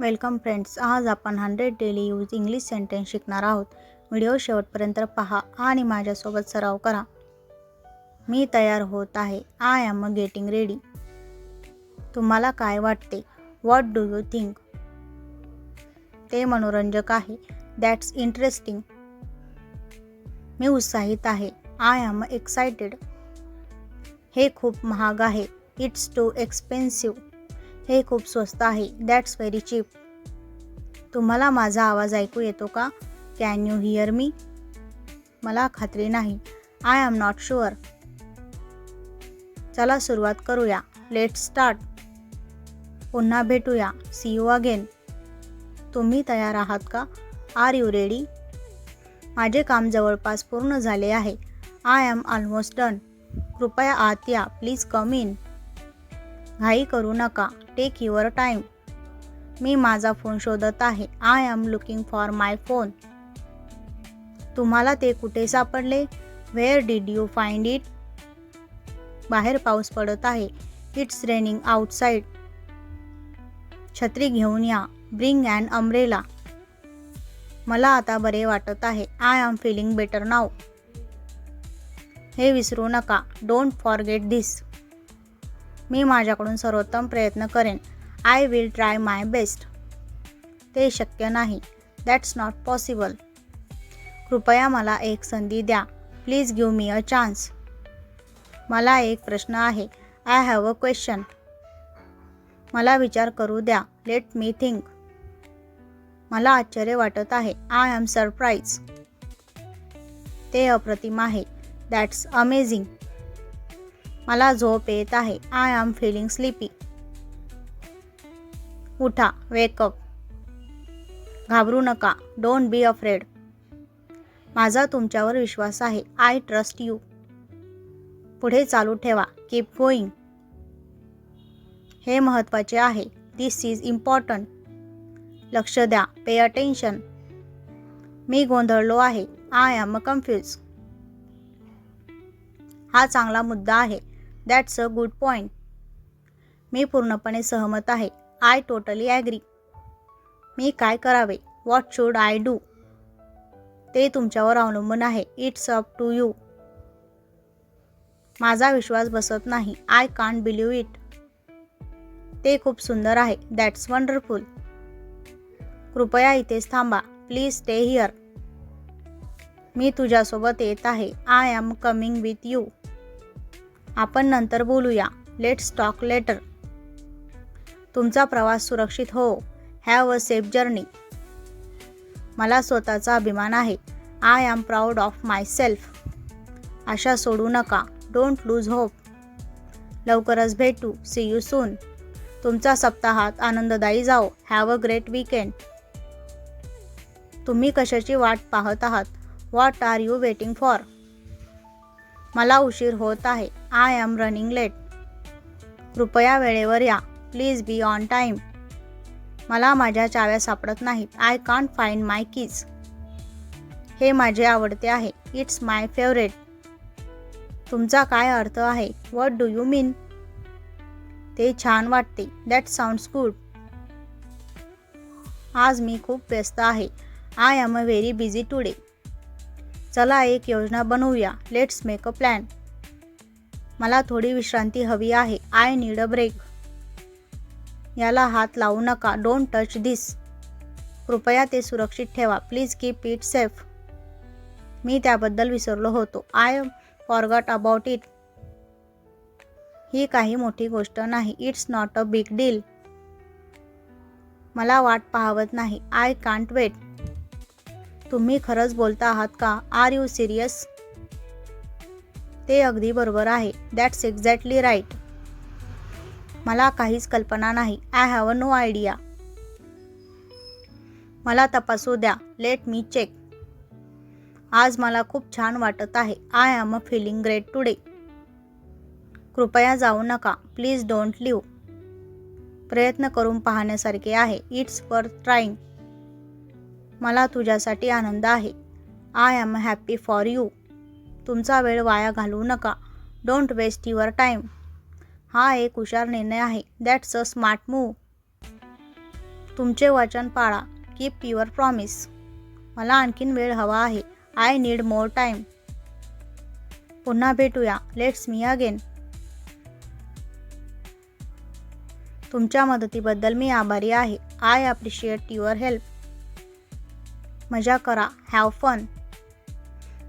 Welcome friends. आज आपण 100 daily use English sentence शिकणार आहोत. व्हिडिओ शेवटपर्यंत पहा आणि माझ्यासोबत सराव करा. मी तयार होत आहे. I am getting ready. तुम्हाला काय वाटते? What do you think? ते मनोरंजक आहे. That's interesting. मी उत्साहित आहे. I am excited. हे खूप महाग आहे. It's too expensive. हे खूप स्वस्त आहे. That's very cheap. तुम्हाला माझा आवाज ऐकू येतो का? Can you hear me? मला खात्री नाही. I am not sure. चला सुरुवात करूया. Let's start. पुन्हा भेटूया. See you again. तुम्ही तयार आहात का? Are you ready? माझे काम जवळपास पूर्ण झाले आहे. I am almost done. कृपया आत या. Please come in. घाई करू नका. Take your time. मी माझा फोन शोधत आहे. I am looking for my phone. तुम्हाला ते कुठे सापडले? Where did you find it? बाहेर पाऊस पडत आहे. It's raining outside. छत्री घेऊन या. Bring an umbrella. मला आता बरे वाटत आहे. I am feeling better now. हे विसरू नका. Don't forget this. मी माझ्याकडून सर्वोत्तम प्रयत्न करेन. I will try my best. ते शक्य नाही. That's not possible. कृपया मला एक संधी द्या. Please give me a chance. मला एक प्रश्न आहे. I have a question. मला विचार करू द्या. Let me think. मला आश्चर्य वाटत आहे. I am surprise. ते अप्रतिम आहे. That's amazing. मला झोप येत आहे. I am feeling sleepy. उठा. वेकअप. घाबरू नका. Don't be afraid. माझा तुमच्यावर विश्वास आहे. I trust you. पुढे चालू ठेवा. Keep going. हे महत्त्वाचे आहे. This is important. लक्ष द्या. Pay attention. मी गोंधळलो आहे. I am confused. हा चांगला मुद्दा आहे. That's a good point. मी पूर्णपणे सहमत आहे. I totally agree. मी काय करावे? What should I do? ते तुमच्यावर अवलंबून आहे. It's up to you. माझा विश्वास बसत नाही. I can't believe it. ते खूप सुंदर आहे. That's wonderful. कृपया इथेच थांबा. Please stay here. मी तुझ्यासोबत येत आहे. I am coming with you. आपण नंतर बोलूया. Let's talk later. तुमचा प्रवास सुरक्षित हो. Have a safe journey. मला स्वतःचा अभिमान आहे. I am proud of myself. आशा सोडू नका. Don't lose hope. लवकरच भेटू. See you soon. तुमचा सप्ताहात आनंददायी जाओ. Have a great weekend. तुम्ही कशाची वाट पाहत आहात? What are you waiting for? मला उशीर होत आहे. I am running late. कृपया वेळेवर या. Please be on time. मला माझ्या चाव्या सापडत नाहीत. I can't find my keys. हे माझे आवडते आहे. It's my favourite. तुमचा काय अर्थ आहे? What do you mean? ते छान वाटते. That sounds good. आज मी खूप व्यस्त आहे. I am a very busy today. चला एक योजना बनवूया. Let's make a plan. मला थोडी विश्रांती हवी आहे. I need a break. याला हात लावू नका. Don't touch this. कृपया ते सुरक्षित ठेवा. Please keep it safe. मी त्याबद्दल विसरलो होतो. I forgot about it. ही काही मोठी गोष्ट नाही. It's not a big deal. मला वाट पाहवत नाही. I can't wait. तुम्ही खरंच बोलता आहात का? Are you serious? ते अगदी बरोबर आहे. That's exactly right. मला काहीच कल्पना नाही. I have a no idea. मला तपासू द्या. Let me check. आज मला खूप छान वाटत आहे. I am feeling great today. कृपया जाऊ नका. Please don't leave. प्रयत्न करून पाहण्यासारखे आहे. It's worth trying. मला तुझ्यासाठी आनंद आहे. I am happy for you. तुमचा वेळ वाया घालवू नका. Don't waste your time. हा एक हुशार निर्णय आहे. That's a smart move. तुमचे वचन पाळा. Keep your promise. मला आणखीन वेळ हवा आहे. I need more time. पुन्हा भेटूया. Let's me again. तुमच्या मदतीबद्दल मी आभारी आहे. I appreciate your help. मजा करा. Have fun.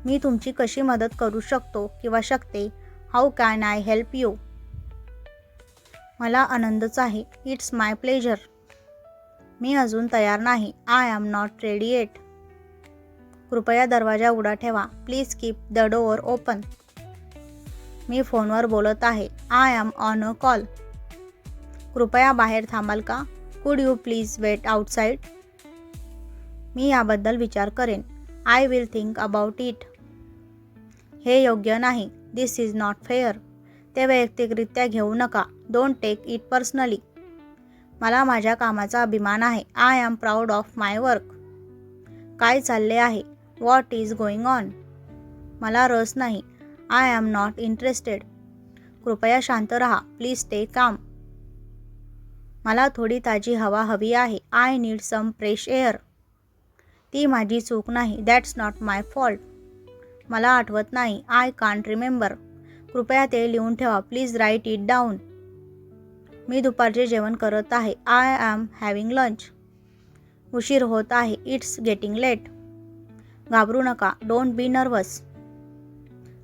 मी तुमची कशी मदत करू शकतो किंवा शकते. How can I help you. मला आनंदच आहे. It's my pleasure. मी अजून तयार नाही. I am not ready yet. कृपया दरवाजा उघडा ठेवा. Please keep the door open. मी फोनवर बोलत आहे. I am on a call. कृपया बाहेर थांबाल का. Could you please wait outside. मी याबद्दल विचार करेन. I will think about it. हे योग्य नाही. This is not fair. ते वैयक्तिकरित्या घेऊ नका. Don't take it personally. मला माझ्या कामाचा अभिमान आहे. I am proud of my work. काय चालले आहे. What is going on. मला रस नाही. I am not interested. कृपया शांत रहा. Please stay calm. मला थोडी ताजी हवा हवी आहे. I need some fresh air. ती माझी चूक नाही. That's not my fault. मला आठवत नाही. I can't remember. कृपया ते लिहून ठेवा. Please write it down. मी दुपारचे जेवण करत आहे. I am having lunch. उशीर होत आहे. It's getting late. घाबरू नका. Don't be nervous.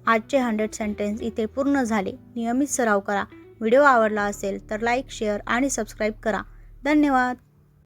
आजचे 100 सेंटेन्स इथे पूर्ण झाले. नियमित सराव करा. व्हिडिओ आवडला असेल तर लाईक, शेअर आणि सबस्क्राईब करा. धन्यवाद.